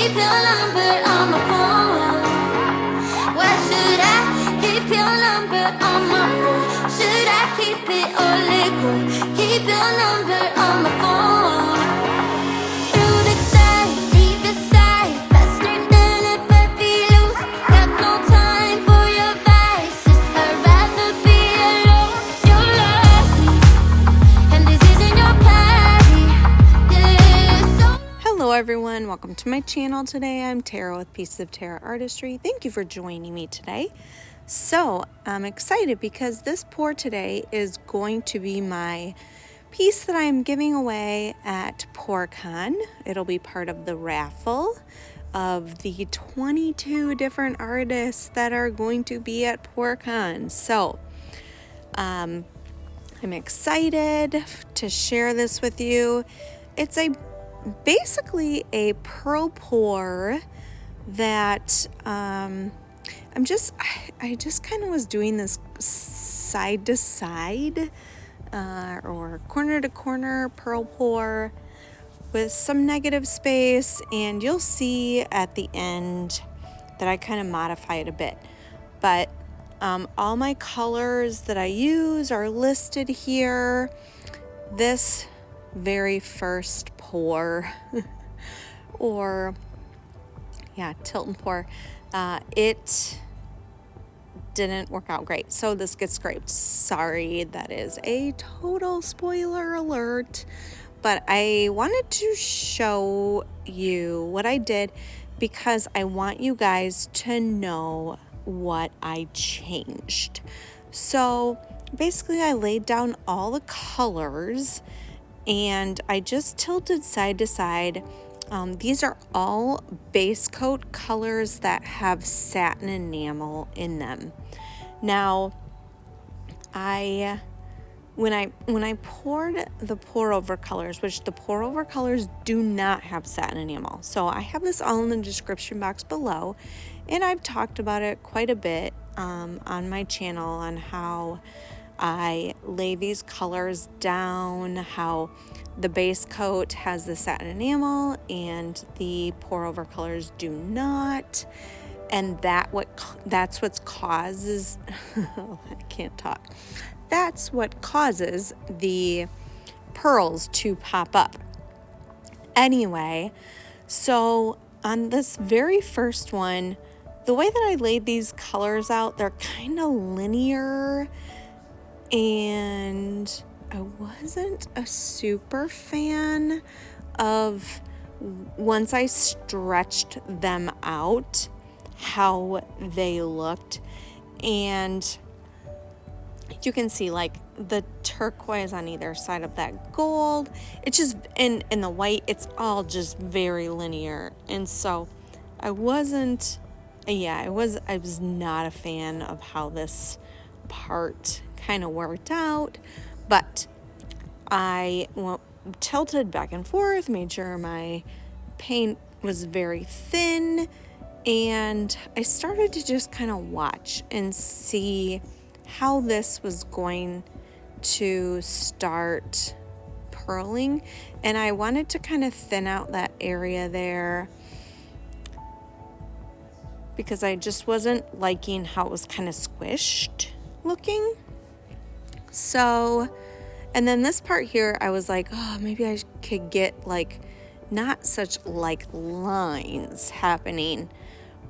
keep your number on my phone? Why should I keep your number on my phone? Should I keep it or let go? Keep your number on my phone. Through the day, deep inside, faster than a puppy loose. Got no time for your vices. I'd rather be alone. You love me, and this isn't your party. Yeah, so Hello everyone, welcome to my channel. Today I'm Tara with Pieces of Tara Artistry. Thank you for joining me today. So I'm excited because this pour today is going to be my piece that I'm giving away at PourCon. It'll be part of the raffle of the 22 different artists that are going to be at PourCon. So I'm excited to share this with you. It's basically a pearl pour that I just kind of was doing this side to side or corner to corner pearl pour with some negative space, and you'll see at the end that I kind of modify it a bit. But all my colors that I use are listed here. This very first pour or tilt and pour, it didn't work out great, so this gets scraped. Sorry, that is a total spoiler alert, but I wanted to show you what I did because I want you guys to know what I changed. So basically I laid down all the colors and I just tilted side to side. These are all base coat colors that have satin enamel in them. Now, when I poured the pour over colors, which the pour over colors do not have satin enamel, so I have this all in the description box below, and I've talked about it quite a bit on my channel on how I lay these colors down, how the base coat has the satin enamel and the pour over colors do not, and that's what causes I can't talk. That's what causes the pearls to pop up. Anyway, so on this very first one, the way that I laid these colors out, they're kind of linear, and I wasn't a super fan of, once I stretched them out, how they looked. And you can see like the turquoise on either side of that gold. It's just, in the white, it's all just very linear. And so I was not a fan of how this part kind of worked out, but I tilted back and forth, made sure my paint was very thin, and I started to just kind of watch and see how this was going to start purling, and I wanted to kind of thin out that area there because I just wasn't liking how it was kind of squished looking. So, and then this part here, I was like, oh, maybe I could get like not such like lines happening.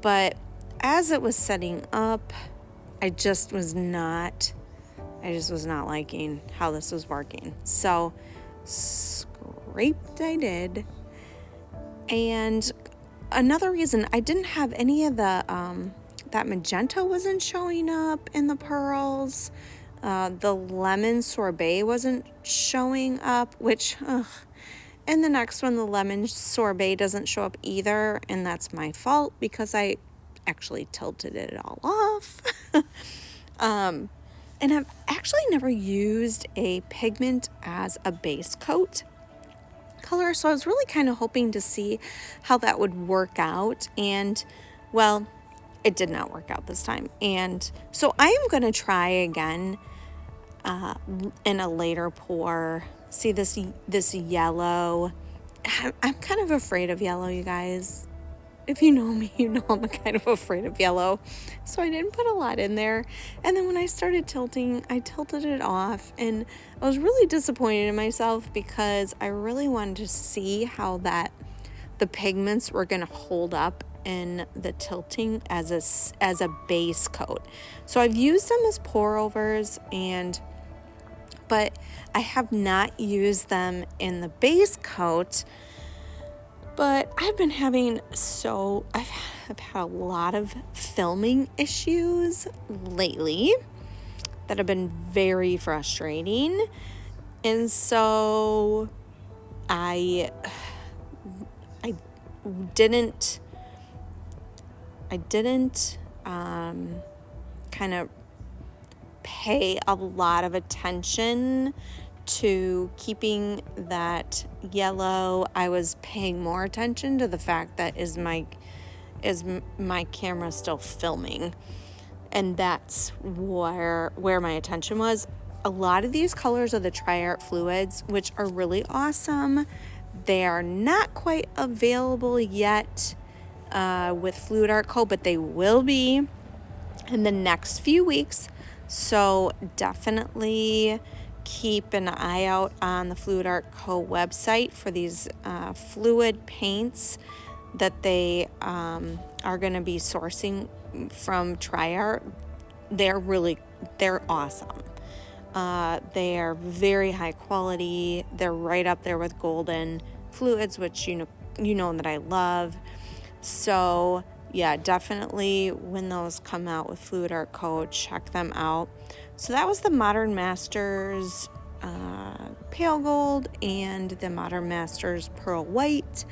But as it was setting up, I just was not liking how this was working. So scraped I did. And another reason, I didn't have any of the, that magenta wasn't showing up in the pearls. The lemon sorbet wasn't showing up, which, and the next one, the lemon sorbet doesn't show up either, and that's my fault because I actually tilted it all off. And I've actually never used a pigment as a base coat color, so I was really kind of hoping to see how that would work out, and well, it did not work out this time. And so I am going to try again in a later pour. See this yellow. I'm kind of afraid of yellow, you guys. if you know me, you know I'm kind of afraid of yellow. So I didn't put a lot in there. And then when I started tilting, I tilted it off. And I was really disappointed in myself because I really wanted to see how the pigments were going to hold up in the tilting as a base coat. So I've used them as pour overs, but I have not used them in the base coat. But I've been having I've had a lot of filming issues lately that have been very frustrating. And so I didn't kind of pay a lot of attention to keeping that yellow. I was paying more attention to the fact that is my camera still filming, and that's where my attention was. A lot of these colors are the Tri-Art fluids, which are really awesome. They are not quite available yet with Fluid Art Co., but they will be in the next few weeks. So definitely keep an eye out on the Fluid Art Co. website for these fluid paints that they are going to be sourcing from Tri-Art. They're awesome. They are very high quality. They're right up there with Golden fluids, which you know that I love. So yeah, definitely when those come out with Fluid Art Co., check them out. So that was the Modern Masters Pale Gold and the Modern Masters Pearl White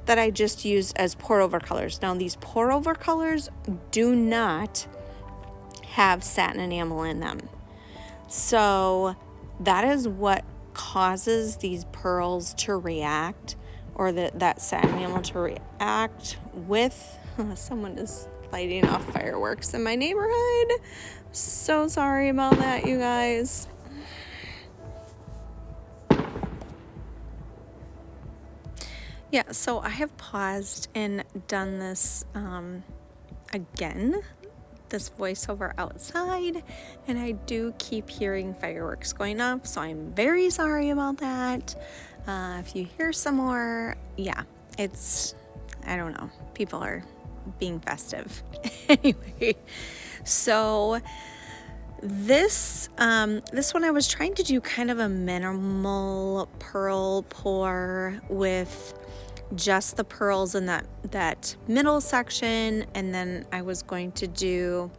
that I just used as pour over colors. Now these pour over colors do not have satin enamel in them. So that is what causes these pearls to react, or that satin enamel to react with. Someone is lighting off fireworks in my neighborhood. So sorry about that, you guys. Yeah, so I have paused and done this again, this voiceover outside, and I do keep hearing fireworks going off, so I'm very sorry about that. If you hear some more, yeah, I don't know, people are being festive. Anyway, so this one I was trying to do kind of a minimal pearl pour with just the pearls in that middle section, and then I was going to do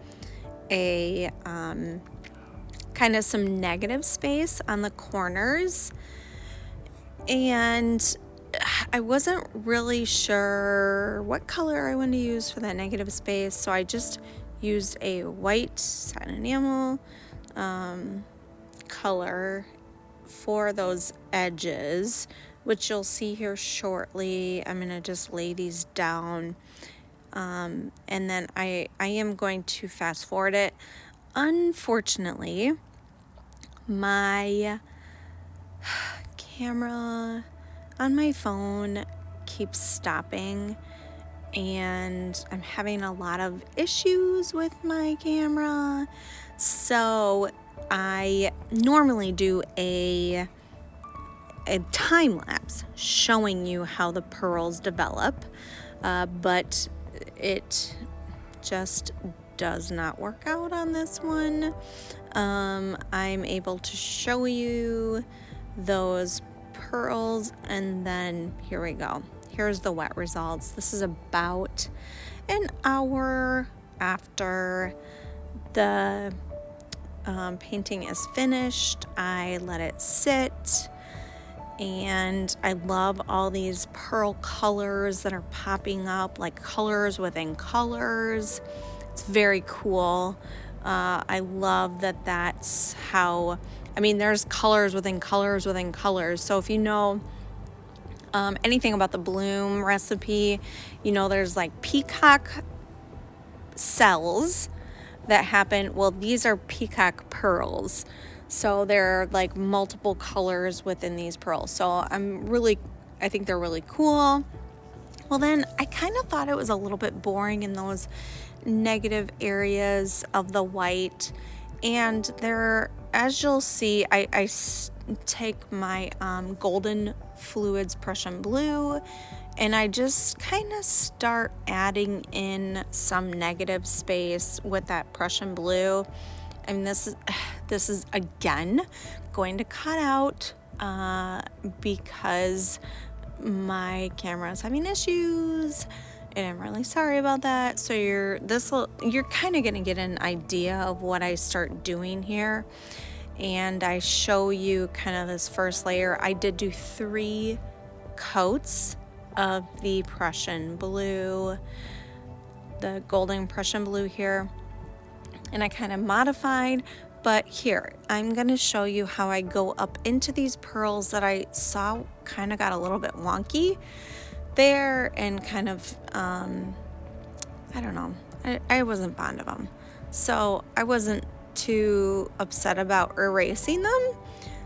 a kind of some negative space on the corners, and I wasn't really sure what color I wanted to use for that negative space, so I just used a white satin enamel color for those edges, which you'll see here shortly. I'm going to just lay these down, and then I am going to fast forward it. Unfortunately, my camera on my phone keeps stopping, and I'm having a lot of issues with my camera. So I normally do a time lapse showing you how the pearls develop, but it just does not work out on this one. I'm able to show you those pearls, and then here we go. Here's the wet results. This is about an hour after the painting is finished. I let it sit, and I love all these pearl colors that are popping up, like colors within colors. It's very cool. I love that that's how, there's colors within colors within colors. So if you know anything about the Bloom recipe, there's like peacock cells that happen. Well, these are peacock pearls. So there are like multiple colors within these pearls. So I think they're really cool. Well, then I kind of thought it was a little bit boring in those negative areas of the white. And there, as you'll see, I take my Golden Fluids Prussian Blue, and I just kind of start adding in some negative space with that Prussian Blue. And this is again going to cut out because my camera is having issues, and I'm really sorry about that. So you're kind of gonna get an idea of what I start doing here, and I show you kind of this first layer. I did do 3 coats of the Prussian Blue, the Golden Prussian Blue here, and I kind of modified. But here, I'm going to show you how I go up into these pearls that I saw kind of got a little bit wonky there, and kind of, I don't know, I wasn't fond of them. So I wasn't too upset about erasing them.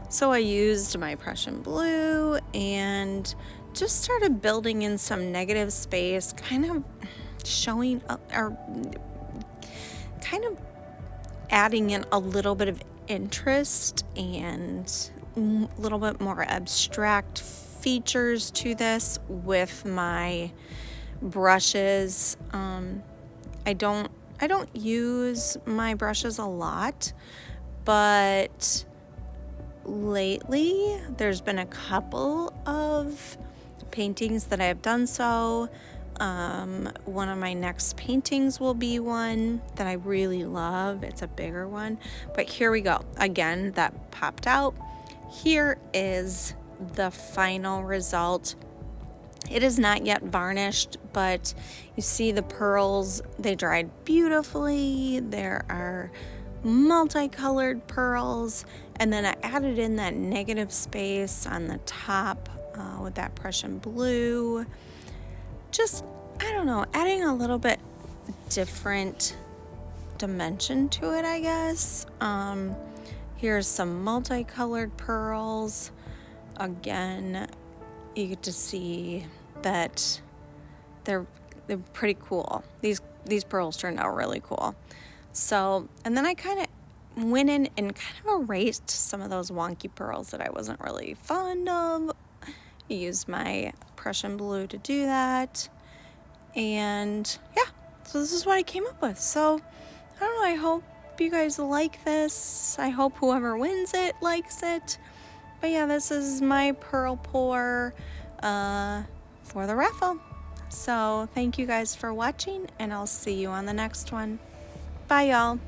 So I used my Prussian Blue and just started building in some negative space, kind of showing up, or kind of adding in a little bit of interest and a little bit more abstract features to this with my brushes. I don't use my brushes a lot, but lately there's been a couple of paintings that I have done so. One of my next paintings will be one that I really love. It's a bigger one, but here we go. Again, that popped out. Here is the final result. It is not yet varnished, but you see the pearls, they dried beautifully. There are multicolored pearls, and then I added in that negative space on the top with that Prussian Blue. Just, I don't know, adding a little bit different dimension to it, I guess. Here's some multicolored pearls. Again, you get to see that they're pretty cool. These pearls turned out really cool. So, and then I kind of went in and kind of erased some of those wonky pearls that I wasn't really fond of. I used my Prussian Blue to do that. And yeah, so this is what I came up with. So, I don't know, I hope you guys like this. I hope whoever wins it likes it. But yeah, this is my pearl pour for the raffle. So thank you guys for watching, and I'll see you on the next one. Bye, y'all.